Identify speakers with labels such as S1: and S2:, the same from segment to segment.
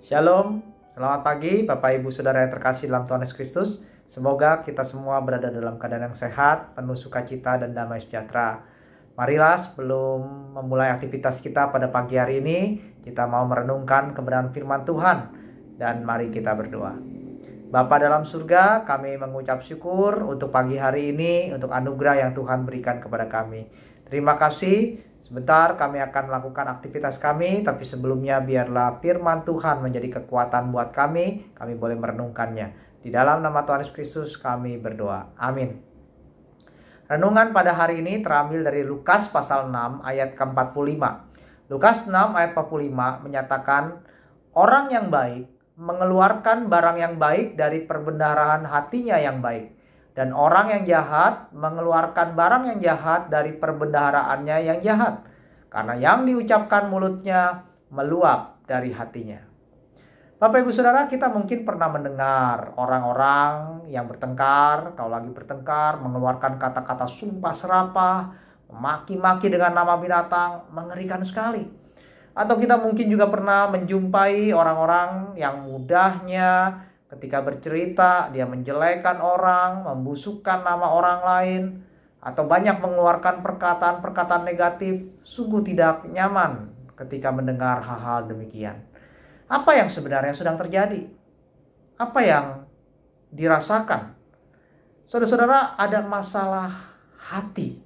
S1: Shalom, selamat pagi Bapak Ibu Saudara yang terkasih dalam Tuhan Yesus Kristus. Semoga kita semua berada dalam keadaan yang sehat, penuh sukacita dan damai sejahtera. Marilah sebelum memulai aktivitas kita pada pagi hari ini, kita mau merenungkan kebenaran firman Tuhan. Dan mari kita berdoa. Bapa dalam surga, kami mengucap syukur untuk pagi hari ini, untuk anugerah yang Tuhan berikan kepada kami. Terima kasih. Sebentar kami akan melakukan aktivitas kami, tapi sebelumnya biarlah firman Tuhan menjadi kekuatan buat kami boleh merenungkannya. Di dalam nama Tuhan Yesus Kristus kami berdoa. Amin. Renungan pada hari ini terambil dari Lukas pasal 6 ayat ke-45. Lukas 6 ayat 45 menyatakan, orang yang baik mengeluarkan barang yang baik dari perbendaharaan hatinya yang baik. Dan orang yang jahat mengeluarkan barang yang jahat dari perbendaharaannya yang jahat. Karena yang diucapkan mulutnya meluap dari hatinya. Bapak Ibu Saudara, kita mungkin pernah mendengar orang-orang yang bertengkar, kalau lagi bertengkar, mengeluarkan kata-kata sumpah serapah, memaki-maki dengan nama binatang, mengerikan sekali. Atau kita mungkin juga pernah menjumpai orang-orang yang mudahnya ketika bercerita, dia menjelekan orang, membusukkan nama orang lain, atau banyak mengeluarkan perkataan-perkataan negatif. Sungguh tidak nyaman ketika mendengar hal-hal demikian. Apa yang sebenarnya sedang terjadi? Apa yang dirasakan? Saudara-saudara, ada masalah hati.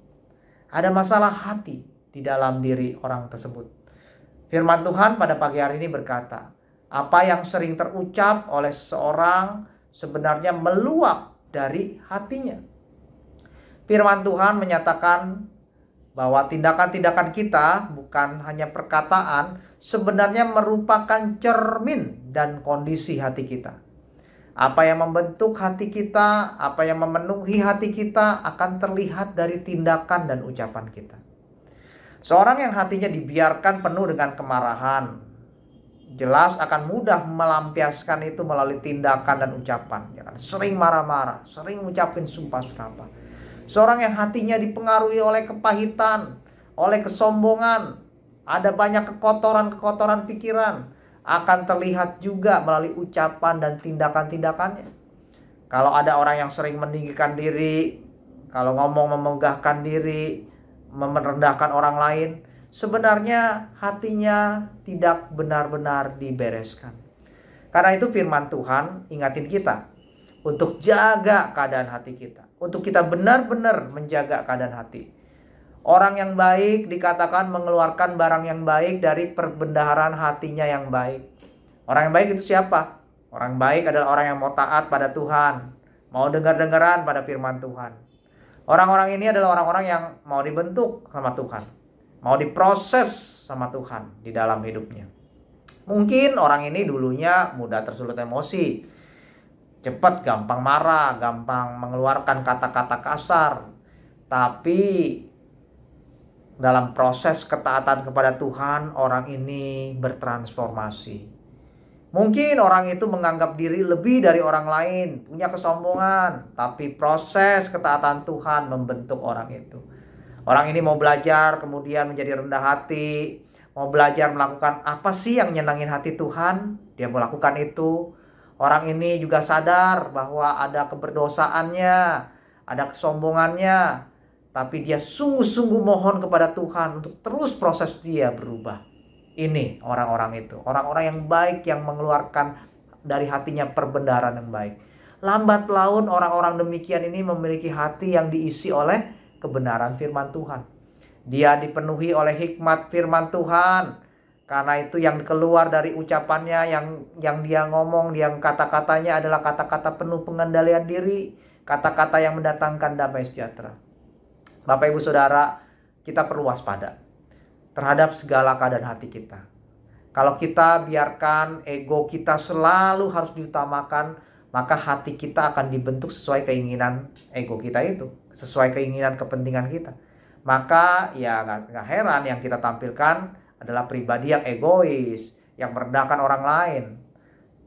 S1: Ada masalah hati di dalam diri orang tersebut. Firman Tuhan pada pagi hari ini berkata, apa yang sering terucap oleh seseorang sebenarnya meluap dari hatinya. Firman Tuhan menyatakan bahwa tindakan-tindakan kita bukan hanya perkataan, sebenarnya merupakan cermin dan kondisi hati kita. Apa yang membentuk hati kita, apa yang memenuhi hati kita akan terlihat dari tindakan dan ucapan kita. Seorang yang hatinya dibiarkan penuh dengan kemarahan, jelas akan mudah melampiaskan itu melalui tindakan dan ucapan. Ya kan? Sering marah-marah, sering ngucapin sumpah serapah. Seorang yang hatinya dipengaruhi oleh kepahitan, oleh kesombongan, ada banyak kekotoran-kekotoran pikiran, akan terlihat juga melalui ucapan dan tindakan-tindakannya. Kalau ada orang yang sering meninggikan diri, kalau ngomong memegahkan diri, merendahkan orang lain, sebenarnya hatinya tidak benar-benar dibereskan. Karena itu firman Tuhan ingatin kita untuk jaga keadaan hati kita. Untuk kita benar-benar menjaga keadaan hati. Orang yang baik dikatakan mengeluarkan barang yang baik dari perbendaharaan hatinya yang baik. Orang yang baik itu siapa? Orang baik adalah orang yang mau taat pada Tuhan. Mau dengar-dengaran pada firman Tuhan. Orang-orang ini adalah orang-orang yang mau dibentuk sama Tuhan. Mau diproses sama Tuhan di dalam hidupnya. Mungkin orang ini dulunya mudah tersulut emosi, cepat gampang marah, gampang mengeluarkan kata-kata kasar. Tapi dalam proses ketaatan kepada Tuhan, orang ini bertransformasi. Mungkin orang itu menganggap diri lebih dari orang lain, punya kesombongan. Tapi proses ketaatan Tuhan membentuk orang itu. Orang ini mau belajar kemudian menjadi rendah hati. Mau belajar melakukan apa sih yang nyenangin hati Tuhan. Dia melakukan itu. Orang ini juga sadar bahwa ada keberdosaannya. Ada kesombongannya. Tapi dia sungguh-sungguh mohon kepada Tuhan untuk terus proses dia berubah. Ini orang-orang itu. Orang-orang yang baik yang mengeluarkan dari hatinya perbendaharaan yang baik. Lambat laun orang-orang demikian ini memiliki hati yang diisi oleh kebenaran firman Tuhan. Dia dipenuhi oleh hikmat firman Tuhan. Karena itu yang keluar dari ucapannya, yang dia ngomong, yang kata-katanya adalah kata-kata penuh pengendalian diri. Kata-kata yang mendatangkan damai sejahtera. Bapak Ibu Saudara, kita perlu waspada terhadap segala keadaan hati kita. Kalau kita biarkan ego kita selalu harus diutamakan, maka hati kita akan dibentuk sesuai keinginan ego kita itu, sesuai keinginan kepentingan kita. Maka ya gak heran yang kita tampilkan adalah pribadi yang egois, yang merendahkan orang lain.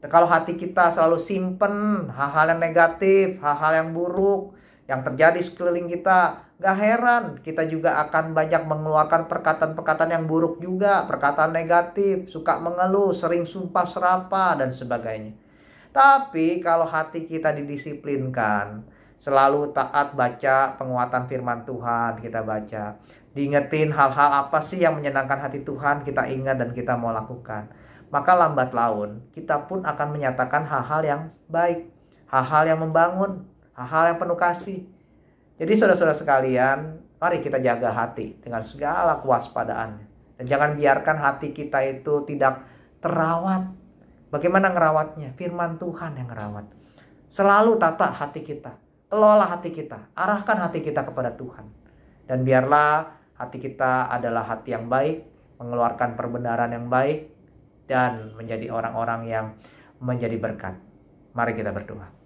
S1: Kalau hati kita selalu simpen hal-hal yang negatif, hal-hal yang buruk, yang terjadi sekeliling kita. Gak heran kita juga akan banyak mengeluarkan perkataan-perkataan yang buruk juga, perkataan negatif, suka mengeluh, sering sumpah serapah dan sebagainya. Tapi kalau hati kita didisiplinkan, selalu taat baca penguatan firman Tuhan, kita baca, diingetin hal-hal apa sih yang menyenangkan hati Tuhan, kita ingat dan kita mau lakukan, maka lambat laun kita pun akan menyatakan hal-hal yang baik, hal-hal yang membangun, hal-hal yang penuh kasih. Jadi saudara-saudara sekalian, mari kita jaga hati dengan segala kewaspadaannya. Dan jangan biarkan hati kita itu tidak terawat. Bagaimana ngerawatnya? Firman Tuhan yang ngerawat. Selalu tata hati kita, kelola hati kita, arahkan hati kita kepada Tuhan. Dan biarlah hati kita adalah hati yang baik, mengeluarkan perbenaran yang baik, dan menjadi orang-orang yang menjadi berkat. Mari kita berdoa.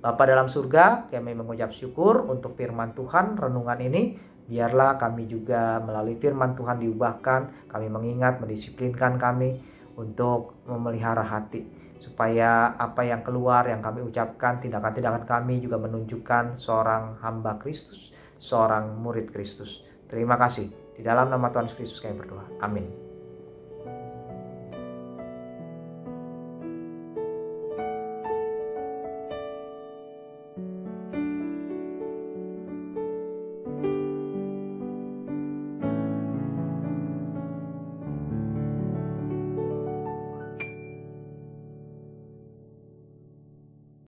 S1: Bapa dalam surga, kami mengucap syukur untuk firman Tuhan renungan ini. Biarlah kami juga melalui firman Tuhan diubahkan, kami mengingat, mendisiplinkan kami untuk memelihara hati. Supaya apa yang keluar, yang kami ucapkan, tindakan-tindakan kami juga menunjukkan seorang hamba Kristus, seorang murid Kristus. Terima kasih. Di dalam nama Tuhan Yesus Kristus kami berdoa. Amin.